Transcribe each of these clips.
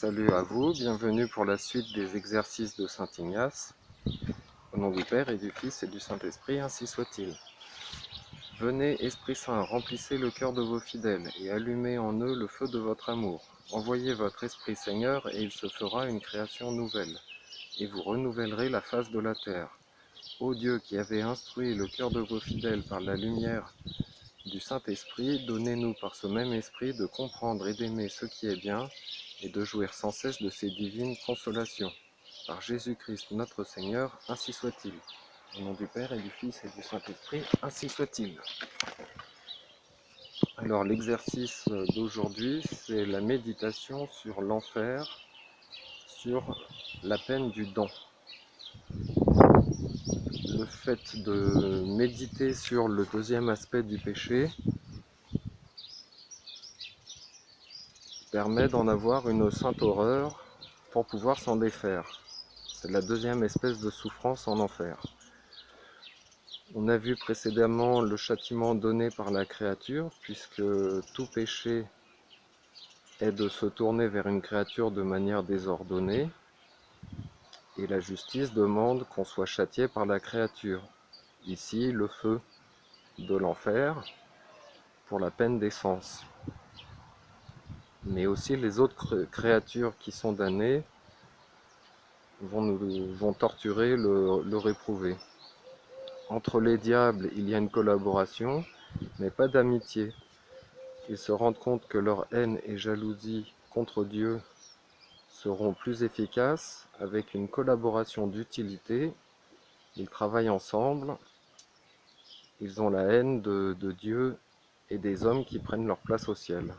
Salut à vous, bienvenue pour la suite des exercices de Saint Ignace. Au nom du Père et du Fils et du Saint-Esprit, ainsi soit-il. Venez, Esprit Saint, remplissez le cœur de vos fidèles et allumez en eux le feu de votre amour. Envoyez votre Esprit Seigneur et il se fera une création nouvelle, et vous renouvellerez la face de la terre. Ô Dieu qui avez instruit le cœur de vos fidèles par la lumière du Saint-Esprit, donnez-nous par ce même Esprit de comprendre et d'aimer ce qui est bien et de jouir sans cesse de ces divines consolations. Par Jésus-Christ notre Seigneur, ainsi soit-il. Au nom du Père et du Fils et du Saint-Esprit, ainsi soit-il. Alors l'exercice d'aujourd'hui, c'est la méditation sur l'enfer, sur la peine du don. Le fait de méditer sur le deuxième aspect du péché permet d'en avoir une sainte horreur pour pouvoir s'en défaire. C'est la deuxième espèce de souffrance en enfer. On a vu précédemment le châtiment donné par la créature, puisque tout péché est de se tourner vers une créature de manière désordonnée, et la justice demande qu'on soit châtié par la créature. Ici, le feu de l'enfer pour la peine des sens. Mais aussi les autres créatures qui sont damnées vont torturer le réprouvé. Entre les diables, il y a une collaboration, mais pas d'amitié. Ils se rendent compte que leur haine et jalousie contre Dieu seront plus efficaces avec une collaboration d'utilité. Ils travaillent ensemble, ils ont la haine de Dieu et des hommes qui prennent leur place au ciel.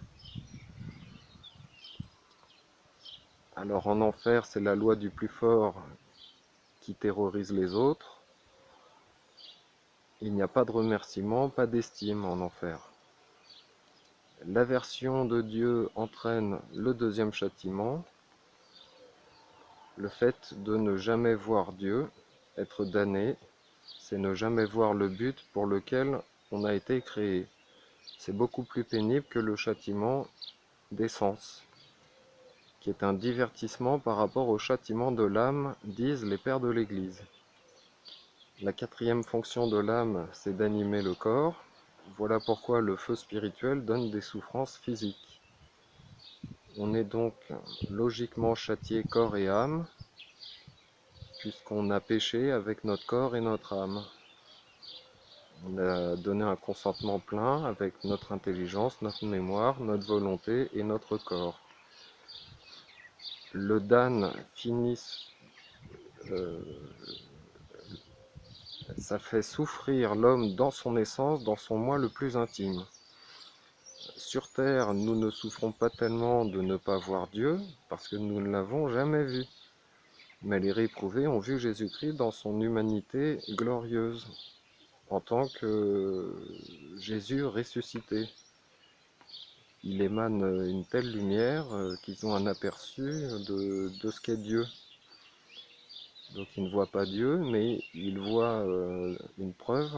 Alors en enfer, c'est la loi du plus fort qui terrorise les autres. Il n'y a pas de remerciement, pas d'estime en enfer. L'aversion de Dieu entraîne le deuxième châtiment, le fait de ne jamais voir Dieu, être damné, c'est ne jamais voir le but pour lequel on a été créé. C'est beaucoup plus pénible que le châtiment des sens, qui est un divertissement par rapport au châtiment de l'âme, disent les pères de l'Église. La quatrième fonction de l'âme, c'est d'animer le corps. Voilà pourquoi le feu spirituel donne des souffrances physiques. On est donc logiquement châtié corps et âme, puisqu'on a péché avec notre corps et notre âme. On a donné un consentement plein avec notre intelligence, notre mémoire, notre volonté et notre corps. Le Dan ça fait souffrir l'homme dans son essence, dans son moi le plus intime. Sur terre, nous ne souffrons pas tellement de ne pas voir Dieu, parce que nous ne l'avons jamais vu. Mais les réprouvés ont vu Jésus-Christ dans son humanité glorieuse, en tant que Jésus ressuscité. Il émane une telle lumière qu'ils ont un aperçu de ce qu'est Dieu. Donc ils ne voient pas Dieu, mais ils voient une preuve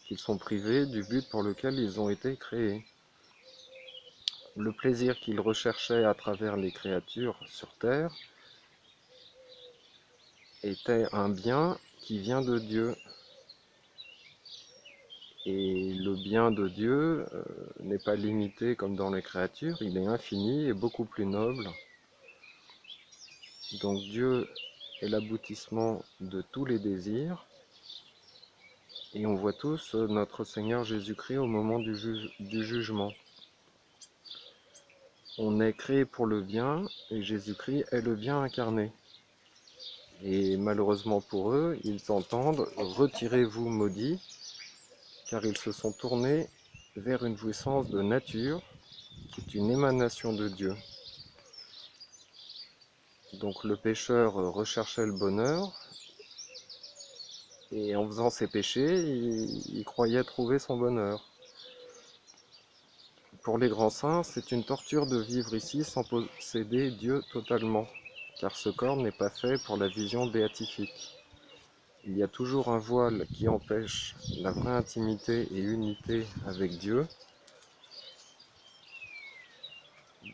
qu'ils sont privés du but pour lequel ils ont été créés. Le plaisir qu'ils recherchaient à travers les créatures sur terre était un bien qui vient de Dieu. Et le bien de Dieu n'est pas limité comme dans les créatures, il est infini et beaucoup plus noble. Donc Dieu est l'aboutissement de tous les désirs. Et on voit tous notre Seigneur Jésus-Christ au moment du jugement. On est créé pour le bien et Jésus-Christ est le bien incarné. Et malheureusement pour eux, ils entendent « Retirez-vous maudits » car ils se sont tournés vers une jouissance de nature qui est une émanation de Dieu. Donc le pécheur recherchait le bonheur et en faisant ses péchés, il croyait trouver son bonheur. Pour les grands saints, c'est une torture de vivre ici sans posséder Dieu totalement, car ce corps n'est pas fait pour la vision béatifique. Il y a toujours un voile qui empêche la vraie intimité et unité avec Dieu.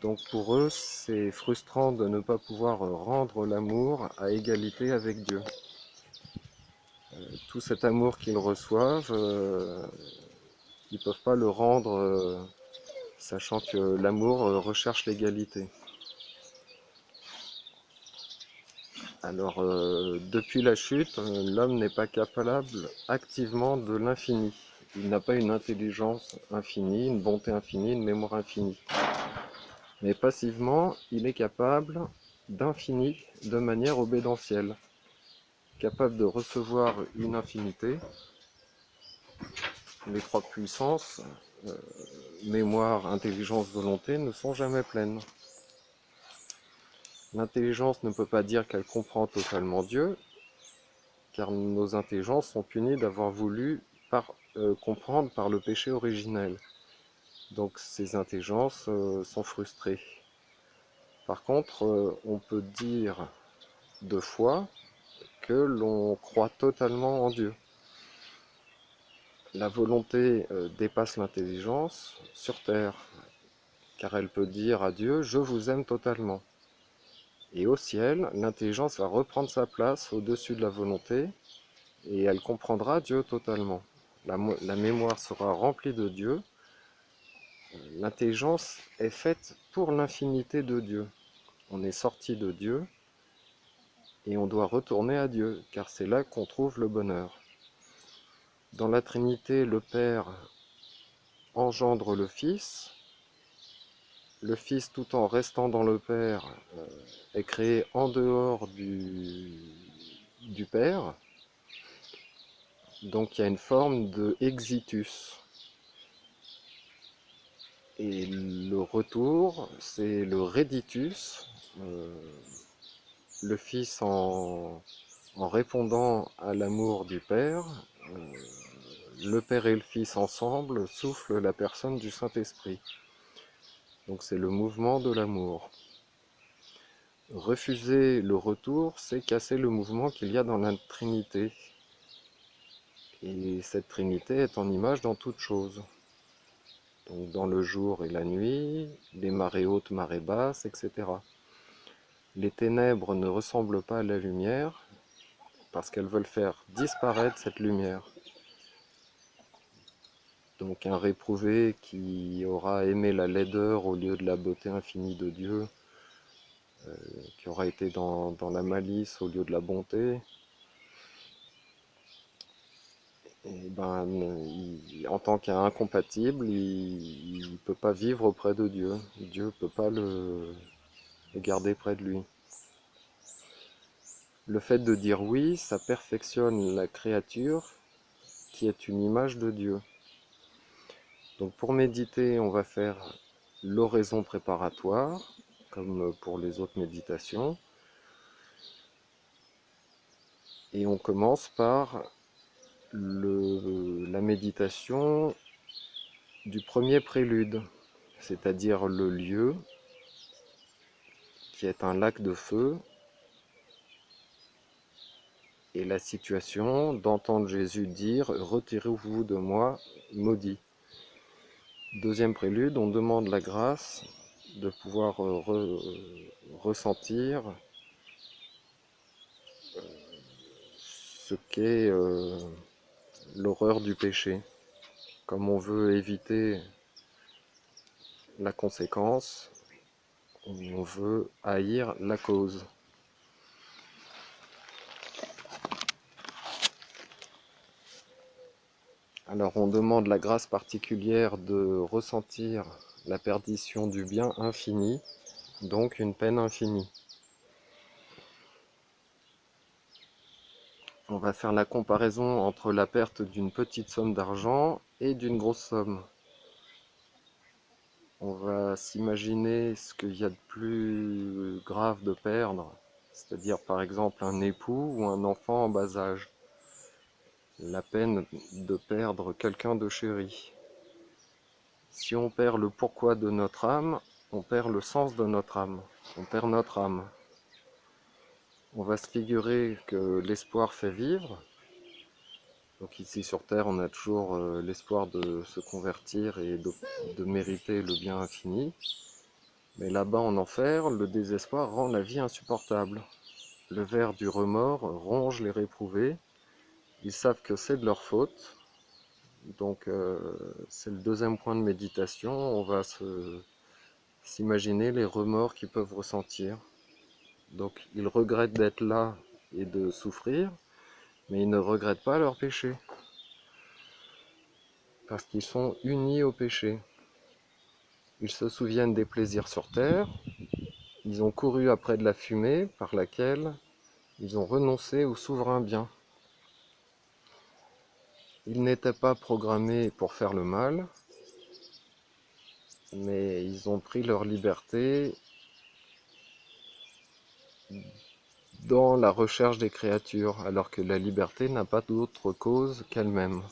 Donc pour eux, c'est frustrant de ne pas pouvoir rendre l'amour à égalité avec Dieu. Tout cet amour qu'ils reçoivent, ils ne peuvent pas le rendre, sachant que l'amour recherche l'égalité. Alors, depuis la chute, l'homme n'est pas capable activement de l'infini. Il n'a pas une intelligence infinie, une bonté infinie, une mémoire infinie. Mais passivement, il est capable d'infini de manière obédentielle. Capable de recevoir une infinité. Les trois puissances, mémoire, intelligence, volonté, ne sont jamais pleines. L'intelligence ne peut pas dire qu'elle comprend totalement Dieu, car nos intelligences sont punies d'avoir voulu comprendre par le péché originel. Donc ces intelligences sont frustrées. Par contre, on peut dire de foi que l'on croit totalement en Dieu. La volonté dépasse l'intelligence sur terre, car elle peut dire à Dieu « Je vous aime totalement ». Et au ciel, l'intelligence va reprendre sa place au-dessus de la volonté, et elle comprendra Dieu totalement. La mémoire sera remplie de Dieu. L'intelligence est faite pour l'infinité de Dieu. On est sorti de Dieu, et on doit retourner à Dieu, car c'est là qu'on trouve le bonheur. Dans la Trinité, le Père engendre le Fils. Le Fils, tout en restant dans le Père, est créé en dehors du Père. Donc il y a une forme de exitus. Et le retour, c'est le reditus. Le Fils, en répondant à l'amour du Père, le Père et le Fils ensemble soufflent la personne du Saint-Esprit. Donc c'est le mouvement de l'amour. Refuser le retour, c'est casser le mouvement qu'il y a dans la Trinité. Et cette Trinité est en image dans toute chose. Donc dans le jour et la nuit, les marées hautes, marées basses, etc. Les ténèbres ne ressemblent pas à la lumière parce qu'elles veulent faire disparaître cette lumière. Donc un réprouvé qui aura aimé la laideur au lieu de la beauté infinie de Dieu, qui aura été dans la malice au lieu de la bonté, et ben, en tant qu'incompatible, il ne peut pas vivre auprès de Dieu. Dieu ne peut pas le garder près de lui. Le fait de dire oui, ça perfectionne la créature qui est une image de Dieu. Donc pour méditer, on va faire l'oraison préparatoire, comme pour les autres méditations. Et on commence par la méditation du premier prélude, c'est-à-dire le lieu, qui est un lac de feu, et la situation d'entendre Jésus dire « Retirez-vous de moi, maudit ». Deuxième prélude, on demande la grâce de pouvoir ressentir ce qu'est l'horreur du péché. Comme on veut éviter la conséquence, on veut haïr la cause. Alors on demande la grâce particulière de ressentir la perdition du bien infini, donc une peine infinie. On va faire la comparaison entre la perte d'une petite somme d'argent et d'une grosse somme. On va s'imaginer ce qu'il y a de plus grave de perdre, c'est-à-dire par exemple un époux ou un enfant en bas âge. La peine de perdre quelqu'un de chéri. Si on perd le pourquoi de notre âme, on perd le sens de notre âme, on perd notre âme. On va se figurer que l'espoir fait vivre. Donc ici sur Terre, on a toujours l'espoir de se convertir et de mériter le bien infini. Mais là-bas en enfer, le désespoir rend la vie insupportable. Le ver du remords ronge les réprouvés. Ils savent que c'est de leur faute. Donc c'est le deuxième point de méditation. On va s'imaginer les remords qu'ils peuvent ressentir. Donc ils regrettent d'être là et de souffrir, mais ils ne regrettent pas leur péché. Parce qu'ils sont unis au péché. Ils se souviennent des plaisirs sur terre. Ils ont couru après de la fumée par laquelle ils ont renoncé au souverain bien. Ils n'étaient pas programmés pour faire le mal, mais ils ont pris leur liberté dans la recherche des créatures, alors que la liberté n'a pas d'autre cause qu'elle-même.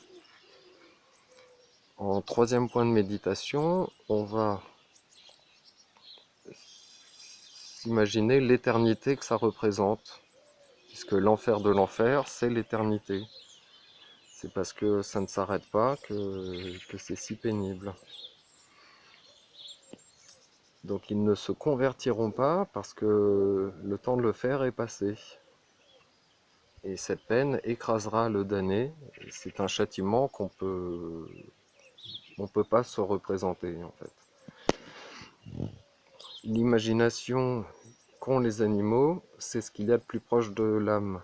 En troisième point de méditation, on va s'imaginer l'éternité que ça représente, puisque l'enfer de l'enfer, c'est l'éternité. C'est parce que ça ne s'arrête pas que c'est si pénible. Donc ils ne se convertiront pas parce que le temps de le faire est passé. Et cette peine écrasera le damné. C'est un châtiment on peut pas se représenter en fait. L'imagination qu'ont les animaux, c'est ce qu'il y a de plus proche de l'âme.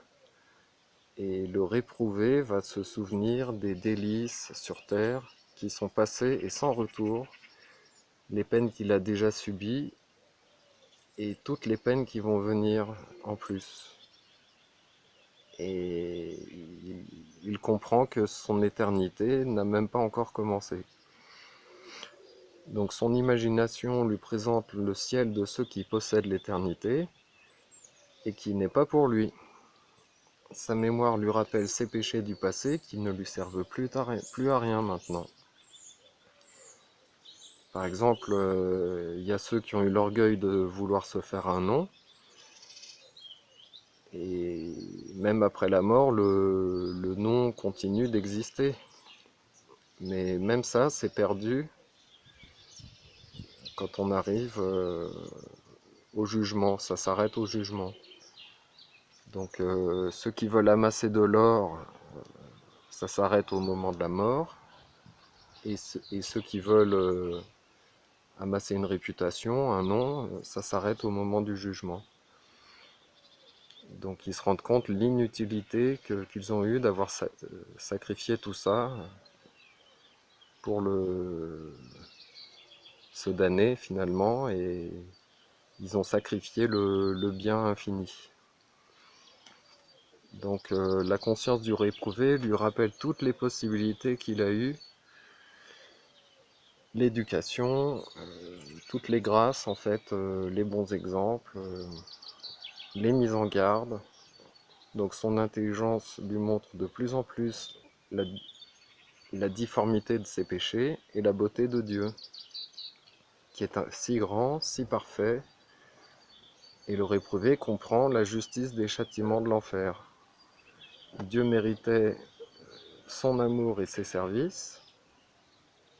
Et le réprouvé va se souvenir des délices sur terre qui sont passées et sans retour, les peines qu'il a déjà subies et toutes les peines qui vont venir en plus. Et il comprend que son éternité n'a même pas encore commencé. Donc son imagination lui présente le ciel de ceux qui possèdent l'éternité et qui n'est pas pour lui. Sa mémoire lui rappelle ses péchés du passé qui ne lui servent plus à rien maintenant. Par exemple, il y a ceux qui ont eu l'orgueil de vouloir se faire un nom, et même après la mort, le nom continue d'exister. Mais même ça, c'est perdu quand on arrive au jugement, ça s'arrête au jugement. Donc ceux qui veulent amasser de l'or, ça s'arrête au moment de la mort, et ceux qui veulent amasser une réputation, un nom, ça s'arrête au moment du jugement. Donc ils se rendent compte de l'inutilité qu'ils ont eu d'avoir sacrifié tout ça pour se damner finalement, et ils ont sacrifié le bien infini. Donc la conscience du réprouvé lui rappelle toutes les possibilités qu'il a eues, l'éducation, toutes les grâces en fait, les bons exemples, les mises en garde. Donc son intelligence lui montre de plus en plus la difformité de ses péchés et la beauté de Dieu, qui est si grand, si parfait, et le réprouvé comprend la justice des châtiments de l'enfer. Dieu méritait son amour et ses services,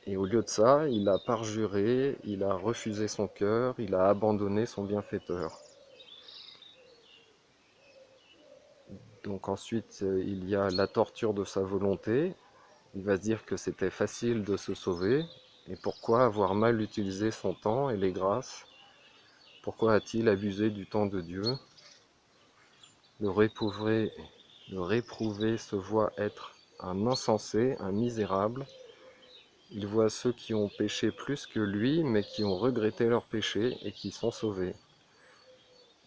et au lieu de ça, il a parjuré, il a refusé son cœur, il a abandonné son bienfaiteur. Donc ensuite, il y a la torture de sa volonté. Il va se dire que c'était facile de se sauver, et pourquoi avoir mal utilisé son temps et les grâces? Pourquoi a-t-il abusé du temps de Dieu? Le réprouvé se voit être un insensé, un misérable. Il voit ceux qui ont péché plus que lui, mais qui ont regretté leur péché et qui sont sauvés.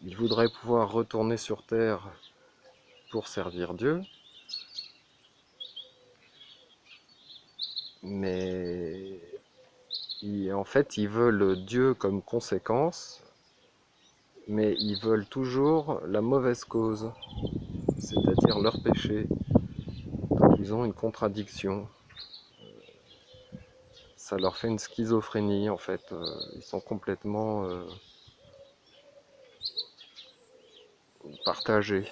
Il voudrait pouvoir retourner sur terre pour servir Dieu, mais en fait, ils veulent Dieu comme conséquence, mais ils veulent toujours la mauvaise cause, c'est-à-dire leur péché. Donc ils ont une contradiction. Ça leur fait une schizophrénie en fait. Ils sont complètement partagés.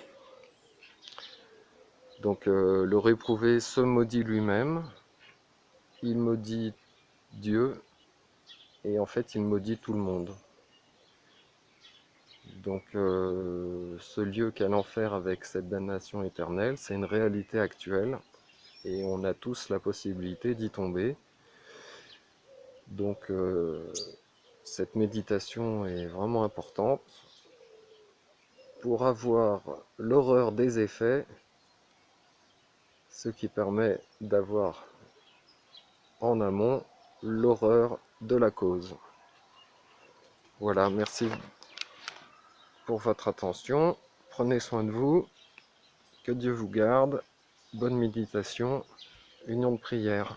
Donc le réprouvé se maudit lui-même, il maudit Dieu, et en fait il maudit tout le monde. Donc ce lieu qu'est l'enfer avec cette damnation éternelle, c'est une réalité actuelle et on a tous la possibilité d'y tomber. Donc cette méditation est vraiment importante pour avoir l'horreur des effets, ce qui permet d'avoir en amont l'horreur de la cause. Voilà, merci pour votre attention. Prenez soin de vous. Que Dieu vous garde. Bonne méditation. Union de prière.